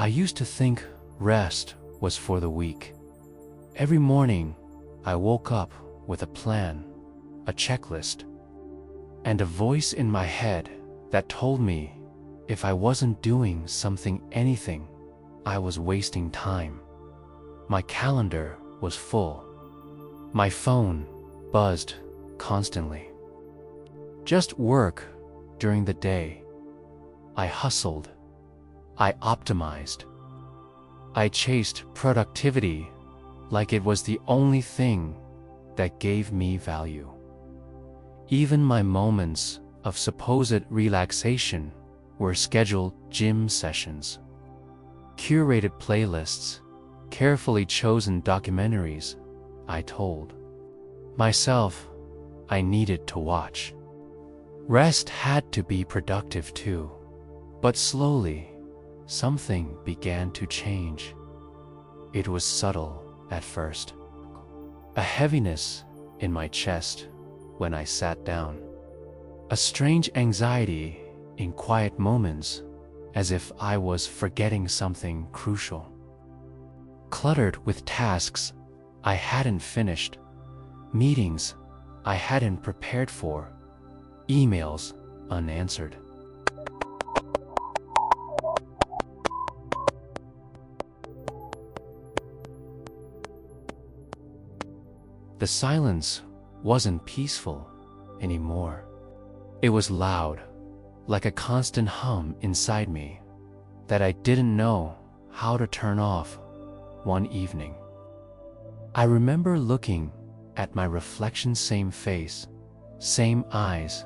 I used to think rest was for the weak. Every morning, I woke up with a plan, a checklist, and a voice in my head that told me if I wasn't doing anything, I was wasting time. My calendar was full. My phone buzzed constantly. Just work during the day. I hustled. I optimized. I chased productivity like it was the only thing that gave me value. Even my moments of supposed relaxation were scheduled gym sessions, curated playlists, carefully chosen documentaries I told myself I needed to watch. Rest had to be productive too, but slowly something began to change. It was subtle at first. A heaviness in my chest when I sat down. A strange anxiety in quiet moments, as if I was forgetting something crucial. Cluttered with tasks I hadn't finished, meetings I hadn't prepared for, emails unanswered. The silence wasn't peaceful anymore. It was loud, like a constant hum inside me that I didn't know how to turn off one evening. I remember looking at my reflection, same face, same eyes,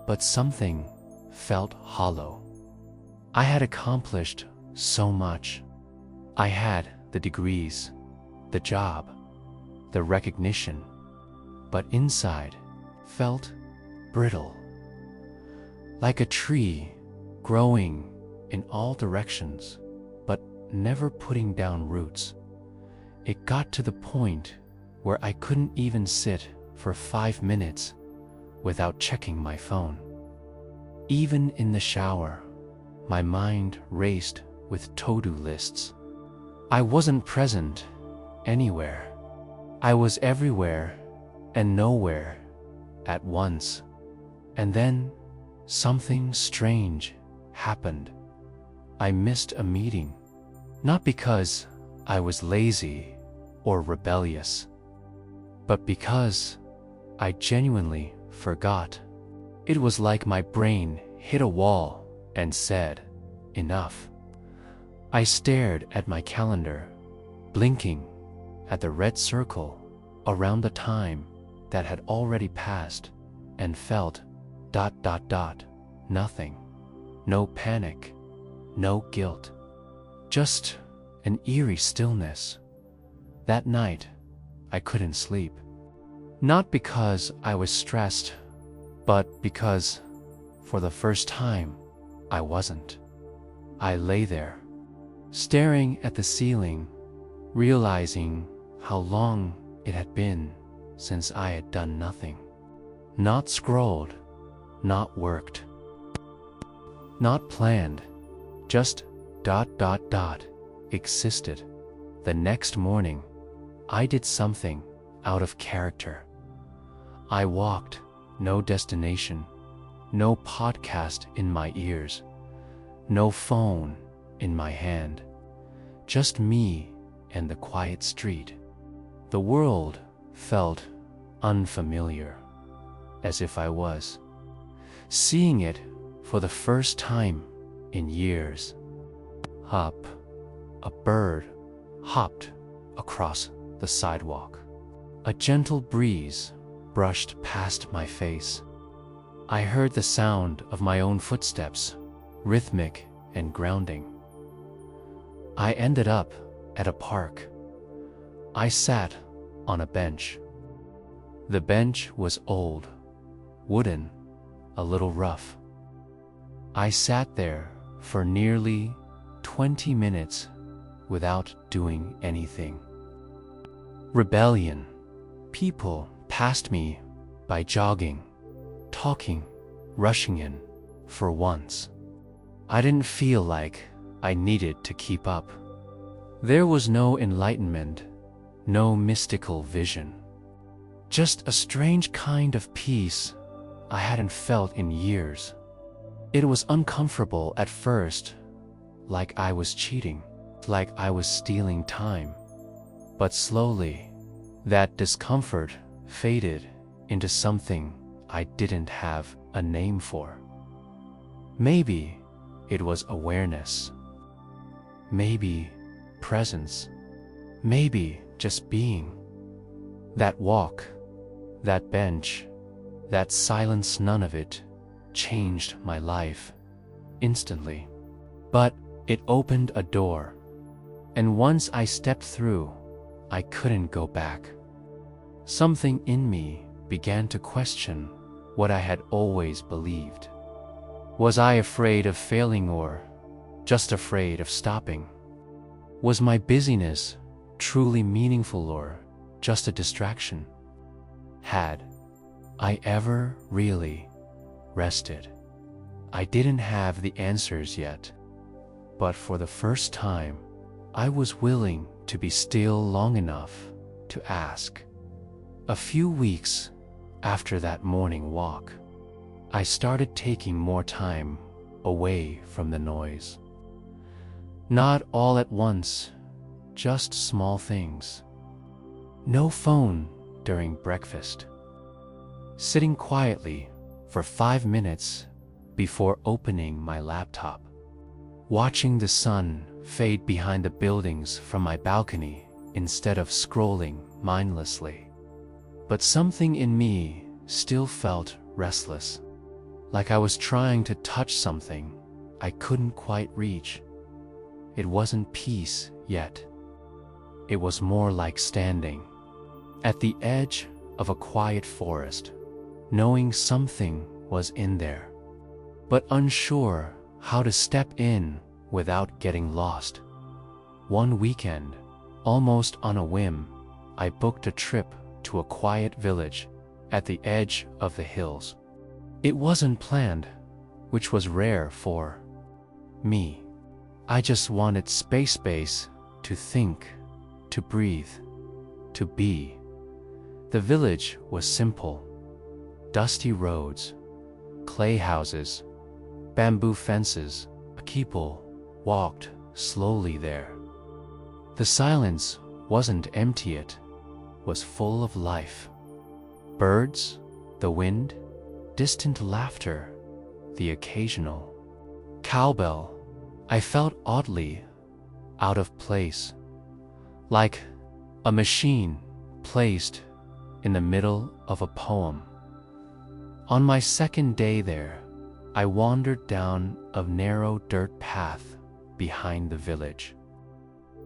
but something felt hollow. I had accomplished so much. I had the degrees, the job, the recognition, but inside felt brittle, like a tree growing in all directions, but never putting down roots. It got to the point where I couldn't even sit for 5 minutes without checking my phone. Even in the shower, my mind raced with to-do lists. I wasn't present anywhere. I was everywhere and nowhere at once. And then something strange happened. I missed a meeting, not because I was lazy or rebellious, but because I genuinely forgot. It was like my brain hit a wall and said, enough. I stared at my calendar, blinking at the red circle around the time that had already passed, and felt ... nothing. No panic, no guilt, just an eerie stillness. That night, I couldn't sleep. Not because I was stressed, but because, for the first time, I wasn't. I lay there, staring at the ceiling, realizing how long it had been since I had done nothing. Not scrolled, not worked, not planned, just ... existed. The next morning, I did something out of character. I walked, no destination, no podcast in my ears, no phone in my hand, just me and the quiet street. The world felt unfamiliar, as if I was seeing it for the first time in years. Up, a bird hopped across the sidewalk. A gentle breeze brushed past my face. I heard the sound of my own footsteps, rhythmic and grounding. I ended up at a park. I sat on a bench. The bench was old, wooden, a little rough. I sat there for nearly 20 minutes without doing anything. Rebellion. People passed me by jogging, talking, rushing in. For once, I didn't feel like I needed to keep up. There was no enlightenment, no mystical vision. Just a strange kind of peace I hadn't felt in years. It was uncomfortable at first, like I was cheating, like I was stealing time. But slowly, that discomfort faded into something I didn't have a name for. Maybe it was awareness. Maybe presence. Maybe just being. That walk, that bench, that silence, none of it changed my life instantly. But it opened a door, and once I stepped through, I couldn't go back. Something in me began to question what I had always believed. Was I afraid of failing or just afraid of stopping? Was my busyness truly meaningful or just a distraction? Had I ever really rested? I didn't have the answers yet, but for the first time, I was willing to be still long enough to ask. A few weeks after that morning walk, I started taking more time away from the noise. Not all at once, just small things. No phone during breakfast. Sitting quietly for 5 minutes before opening my laptop. Watching the sun fade behind the buildings from my balcony instead of scrolling mindlessly. But something in me still felt restless, like I was trying to touch something I couldn't quite reach. It wasn't peace yet. It was more like standing at the edge of a quiet forest, knowing something was in there, but unsure how to step in without getting lost. One weekend, almost on a whim, I booked a trip to a quiet village at the edge of the hills. It wasn't planned, which was rare for me. I just wanted space to think, to breathe, to be. The village was simple. Dusty roads, clay houses, bamboo fences. People walked slowly there. The silence wasn't empty, it was full of life. Birds, the wind, distant laughter, the occasional cowbell. I felt oddly out of place, like a machine placed in the middle of a poem. On my second day there, I wandered down a narrow dirt path behind the village.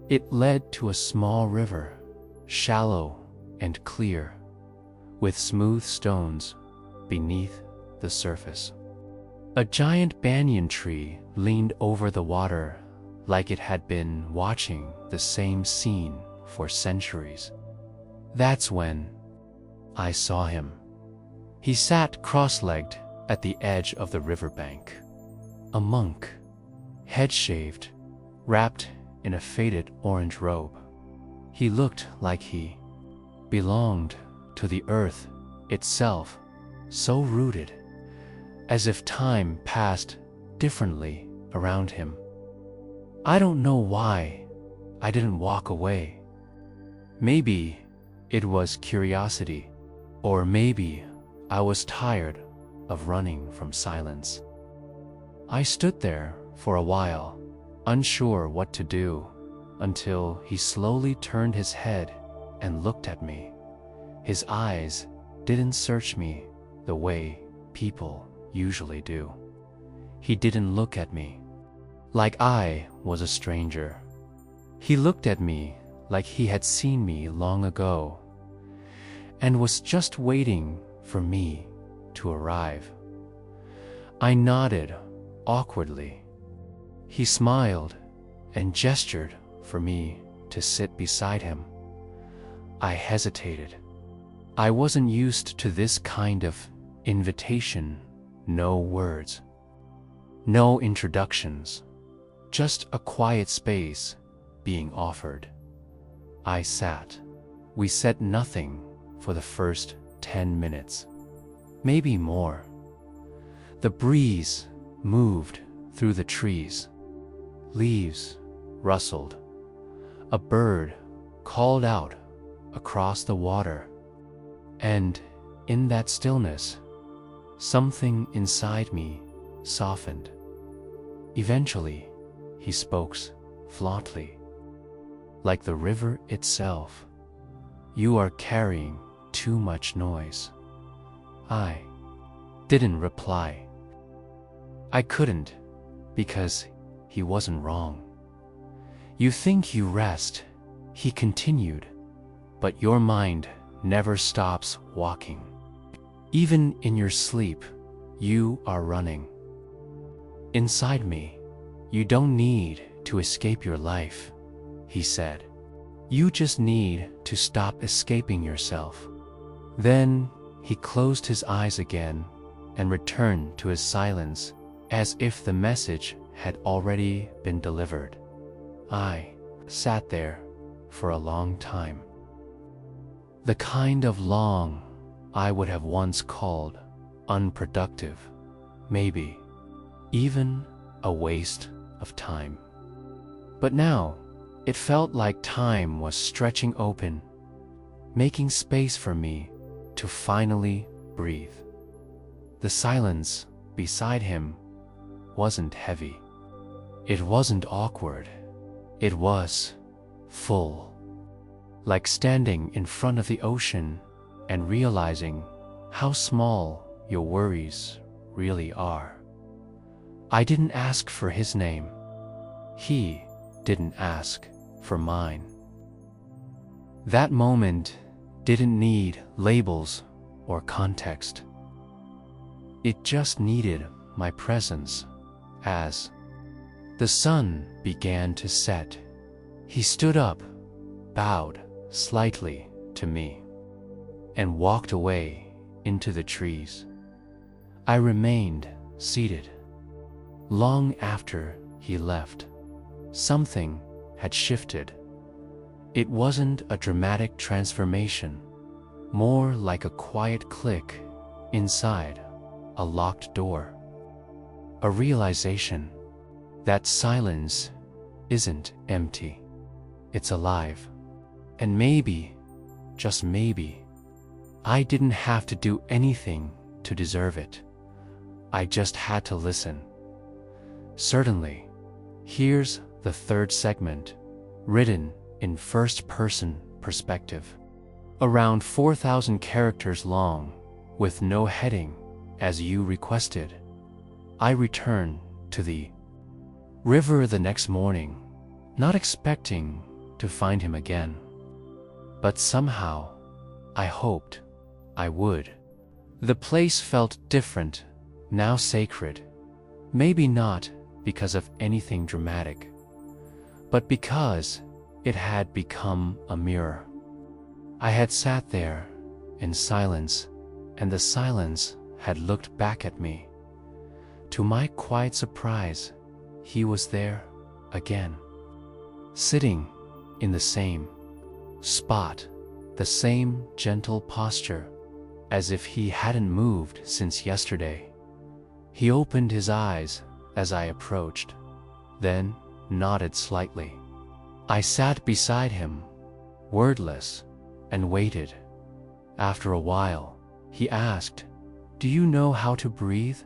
It led to a small river, shallow and clear, with smooth stones beneath the surface. A giant banyan tree leaned over the water like it had been watching the same scene for centuries. That's when I saw him. He sat cross-legged at the edge of the riverbank. A monk, head-shaved, wrapped in a faded orange robe. He looked like he belonged to the earth itself, so rooted, as if time passed differently around him. I don't know why I didn't walk away. Maybe it was curiosity, or maybe I was tired of running from silence. I stood there for a while, unsure what to do, until he slowly turned his head and looked at me. His eyes didn't search me the way people usually do. He didn't look at me like I was a stranger. He looked at me like he had seen me long ago and was just waiting for me to arrive. I nodded awkwardly. He smiled and gestured for me to sit beside him. I hesitated. I wasn't used to this kind of invitation. No words, no introductions, just a quiet space being offered. I sat. We said nothing for the first 10 minutes, maybe more. The breeze moved through the trees. Leaves rustled. A bird called out across the water. And in that stillness, something inside me softened. Eventually, he spoke flatly, like the river itself. "You are carrying too much noise." I didn't reply. I couldn't, because he wasn't wrong. "You think you rest," he continued, "but your mind never stops walking. Even in your sleep, you are running. Inside me, you don't need to escape your life," he said. "You just need to stop escaping yourself." Then he closed his eyes again and returned to his silence, as if the message had already been delivered. I sat there for a long time. The kind of long I would have once called unproductive, maybe even a waste of time. But now, it felt like time was stretching open, making space for me to finally breathe. The silence beside him wasn't heavy. It wasn't awkward. It was full. Like standing in front of the ocean and realizing how small your worries really are. I didn't ask for his name. He didn't ask for mine. That moment didn't need labels or context. It just needed my presence. As the sun began to set, he stood up, bowed slightly to me, and walked away into the trees. I remained seated. Long after he left, something had shifted. It wasn't a dramatic transformation, more like a quiet click inside a locked door. A realization that silence isn't empty, it's alive. And maybe, just maybe, I didn't have to do anything to deserve it. I just had to listen. Certainly, here's the third segment, written in first-person perspective. Around 4,000 characters long, with no heading, as you requested. I returned to the river the next morning, not expecting to find him again. But somehow, I hoped I would. The place felt different, now sacred. Maybe not because of anything dramatic, but because it had become a mirror. I had sat there in silence, and the silence had looked back at me. To my quiet surprise, he was there again, sitting in the same spot, the same gentle posture, as if he hadn't moved since yesterday. He opened his eyes as I approached, then nodded slightly. I sat beside him, wordless, and waited. After a while, he asked, "Do you know how to breathe?"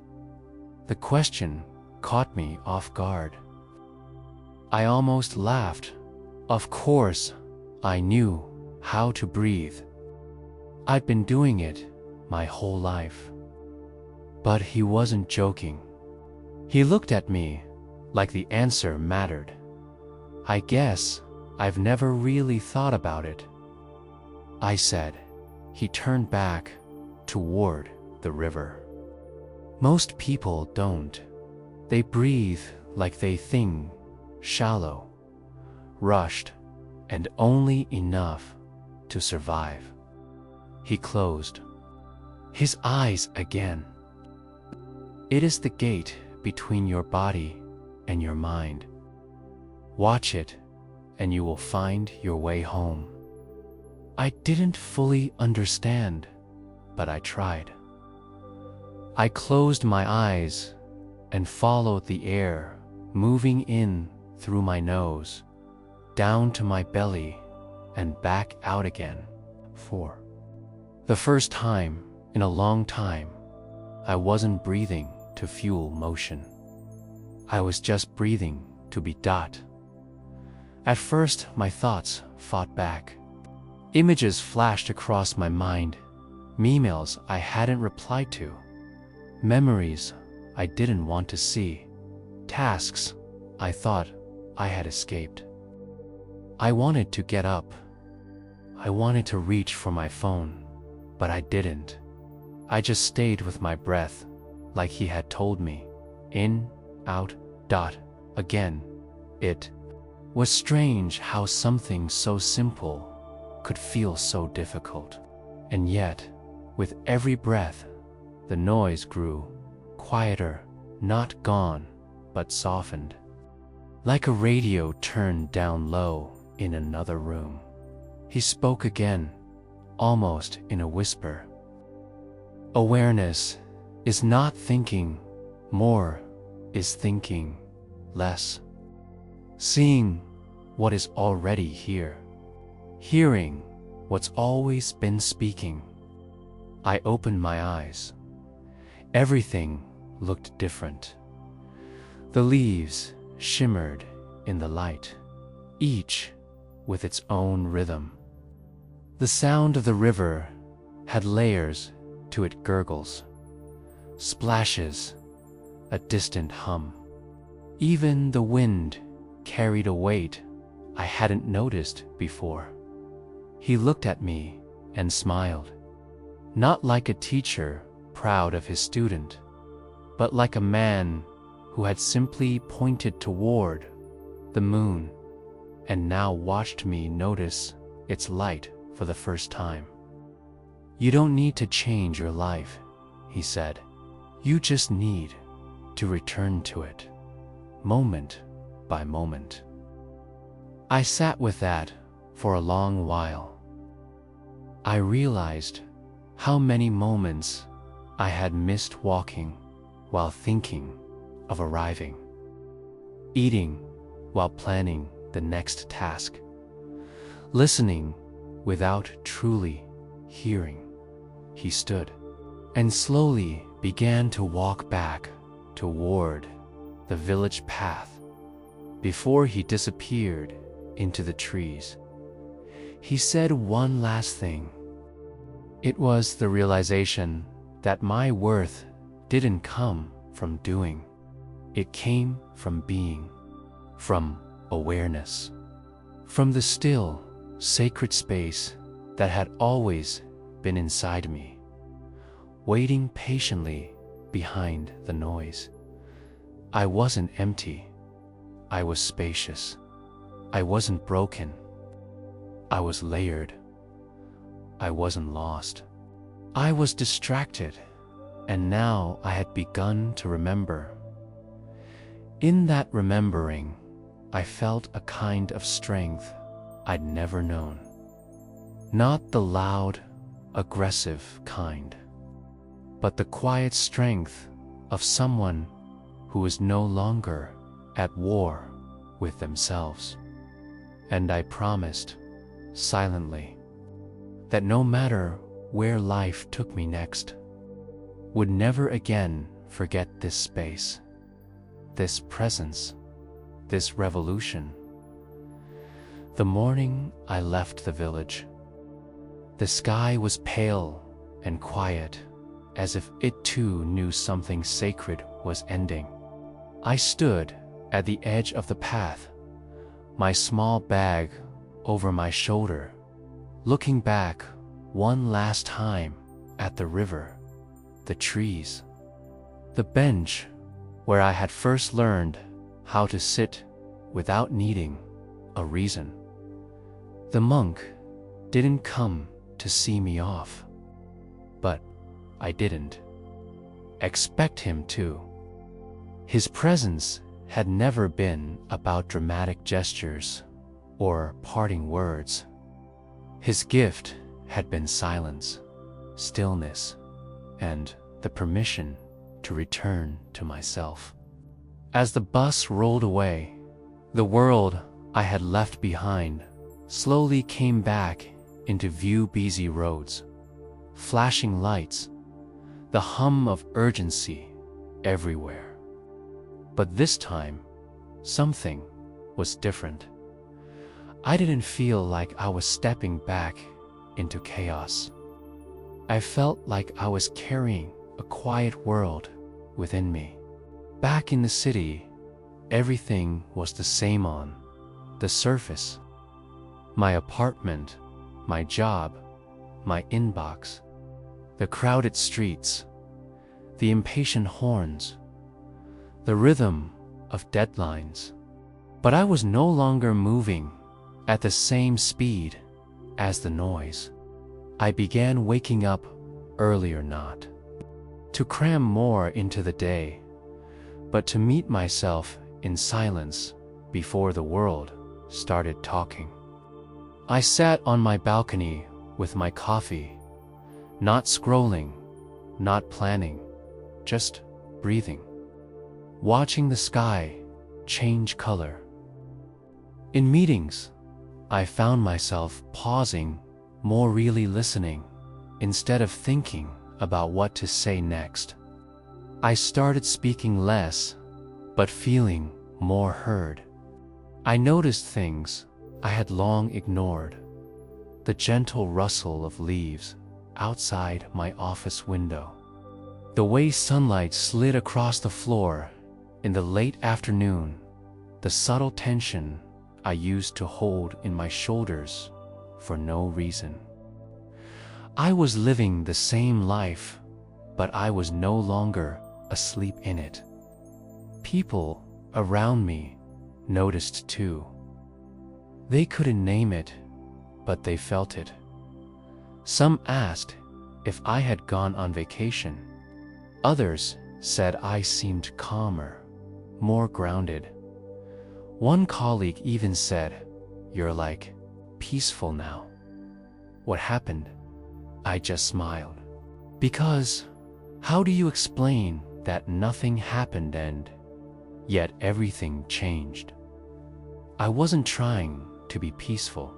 The question caught me off guard. I almost laughed. Of course, I knew how to breathe. I'd been doing it my whole life. But he wasn't joking. He looked at me like the answer mattered. "I guess I've never really thought about it," I said. He turned back toward the river. Most people don't. They breathe like they think, shallow, rushed, and only enough to survive. He closed his eyes again. It is the gate between your body and your mind. Watch it, and you will find your way home. I didn't fully understand, but I tried. I closed my eyes and followed the air moving in through my nose, down to my belly, and back out again. 4. The first time in a long time, I wasn't breathing to fuel motion. I was just breathing to be dot. At first, my thoughts fought back. Images flashed across my mind, emails I hadn't replied to, memories I didn't want to see, tasks I thought I had escaped. I wanted to get up. I wanted to reach for my phone, but I didn't. I just stayed with my breath, like he had told me. In, out, dot, again. It was strange how something so simple could feel so difficult. And yet, with every breath, the noise grew quieter, not gone, but softened. Like a radio turned down low in another room. He spoke again, almost in a whisper. Awareness is not thinking more, is thinking less. Seeing what is already here. Hearing what's always been speaking. I opened my eyes. Everything looked different. The leaves shimmered in the light, each with its own rhythm. The sound of the river had layers to its gurgles, splashes, a distant hum. Even the wind carried a weight I hadn't noticed before. He looked at me and smiled, not like a teacher proud of his student, but like a man who had simply pointed toward the moon and now watched me notice its light for the first time. You don't need to change your life, he said. You just need to return to it, moment by moment. I sat with that for a long while. I realized how many moments I had missed walking while thinking of arriving, eating while planning the next task, listening without truly hearing. He stood and slowly began to walk back toward the village path. Before he disappeared into the trees, he said one last thing. It was the realization that my worth didn't come from doing. It came from being, from awareness, from the still, sacred space that had always been inside me, waiting patiently behind the noise. I wasn't empty. I was spacious. I wasn't broken. I was layered. I wasn't lost. I was distracted, and now I had begun to remember. In that remembering, I felt a kind of strength I'd never known. Not the loud, aggressive kind, but the quiet strength of someone who is no longer at war with themselves. And I promised, silently, that no matter where life took me next, would never again forget this space, this presence, this revolution. The morning I left the village, the sky was pale and quiet, as if it too knew something sacred was ending. I stood at the edge of the path, my small bag over my shoulder, looking back one last time at the river, the trees, the bench where I had first learned how to sit without needing a reason. The monk didn't come to see me off, but I didn't expect him to. His presence had never been about dramatic gestures or parting words. His gift had been silence, stillness, and the permission to return to myself. As the bus rolled away, the world I had left behind slowly came back into view. Busy roads, flashing lights, the hum of urgency everywhere. But this time, something was different. I didn't feel like I was stepping back into chaos. I felt like I was carrying a quiet world within me. Back in the city, everything was the same on the surface. My apartment, my job, my inbox, the crowded streets, the impatient horns, the rhythm of deadlines. But I was no longer moving at the same speed as the noise. I began waking up earlier, not to cram more into the day, but to meet myself in silence before the world started talking. I sat on my balcony with my coffee, not scrolling, not planning, just breathing, watching the sky change color. In meetings, I found myself pausing, more really listening, instead of thinking about what to say next. I started speaking less, but feeling more heard. I noticed things I had long ignored: the gentle rustle of leaves outside my office window, the way sunlight slid across the floor in the late afternoon, the subtle tension I used to hold in my shoulders for no reason. I was living the same life, but I was no longer asleep in it. People around me noticed too. They couldn't name it, but they felt it. Some asked if I had gone on vacation. Others said I seemed calmer, more grounded. One colleague even said, "You're like peaceful now." What happened? I just smiled. Because how do you explain that nothing happened and yet everything changed? I wasn't trying to be peaceful.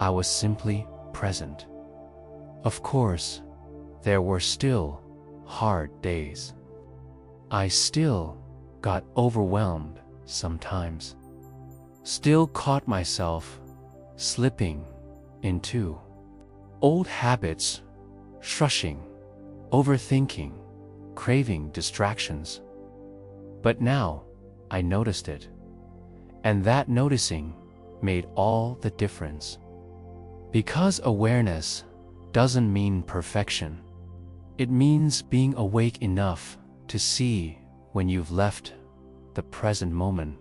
I was simply present. Of course, there were still hard days. I still got overwhelmed sometimes. Still caught myself slipping into old habits, rushing, overthinking, craving distractions. But now I noticed it, and that noticing made all the difference. Because awareness doesn't mean perfection. It means being awake enough to see when you've left the present moment,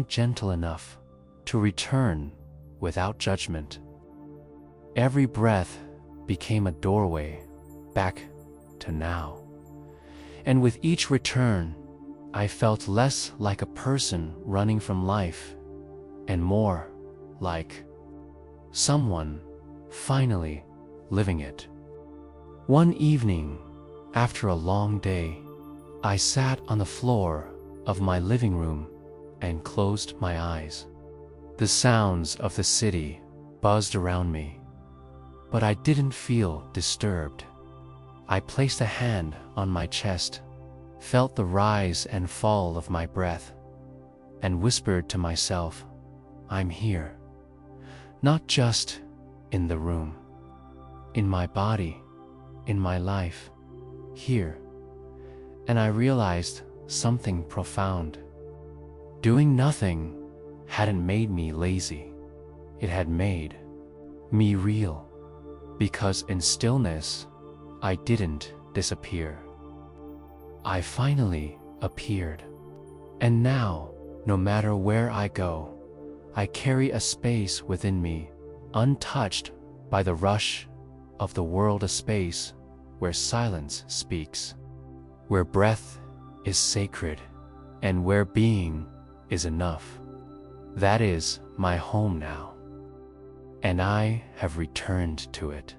gentle enough to return without judgment. Every breath became a doorway back to now. And with each return, I felt less like a person running from life and more like someone finally living it. One evening, after a long day, I sat on the floor of my living room and closed my eyes. The sounds of the city buzzed around me, but I didn't feel disturbed. I placed a hand on my chest, felt the rise and fall of my breath, and whispered to myself, "I'm here." Not just in the room, in my body, in my life, here. And I realized something profound. Doing nothing hadn't made me lazy. It had made me real. Because in stillness, I didn't disappear. I finally appeared. And now, no matter where I go, I carry a space within me, untouched by the rush of the world, a space where silence speaks, where breath is sacred, and where being is enough. That is my home now, and I have returned to it.